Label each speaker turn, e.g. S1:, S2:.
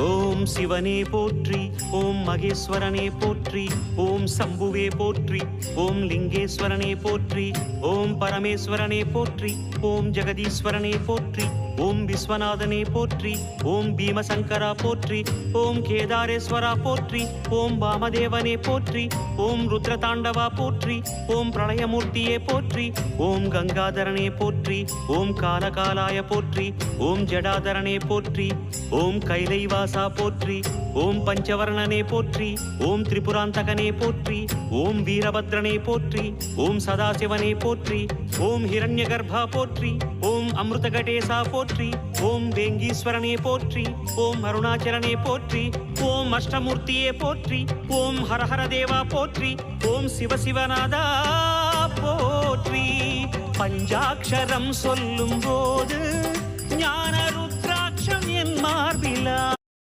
S1: ஓம் சிவனே போற்றி, ஓம் மகேஸ்வரனே போற்றி, ஓம் சம்புவே போற்றி, ஓம் லிங்கேஸ்வரனே போற்றி, ஓம் பரமேஸ்வரனே போற்றி, ஓம் ஜெகதீஸ்வரனே போற்றி, ஓம் விஸ்வநாதனே போற்றி, ஓம் பீமசங்கரா போற்றி, ஓம் கேதாரேஸ்வரா போற்றி, ஓம் வாமதேவனே போற்றி, ஓம் ருத்ரதாண்டவா போற்றி, ஓம் பிரளயமூர்த்தியே போற்றி, ஓம் கங்காதரனே போற்றி, ஓம் காலகாலாய போற்றி, ஓம் ஜடாதரனே போற்றி, ஓம் கைலைவாசா போற்றி, ஓம் பஞ்சவர்ணனே போற்றி, ஓம் திரிபுராந்தகனே போற்றி, ஓம் வீரபத்ரனே போற்றி, ஓம் சதாசிவனே போற்றி, ஓம் ஹிரண்யகர்பா போற்றி, ஓம் அமிர்தகடேசா போற்றி, ஓம் வேங்கீஸ்வரனே போற்றி, ஓம் அருணாச்சலனே போற்றி, ஓம் அஷ்டமூர்த்தியே போற்றி, ஓம் ஹரஹர தேவா போற்றி, ஓம் சிவசிவநாதா போற்றி. பஞ்சாட்சரம் சொல்லும் போது ஞான ருத்ராட்சம் என் மார்பிலா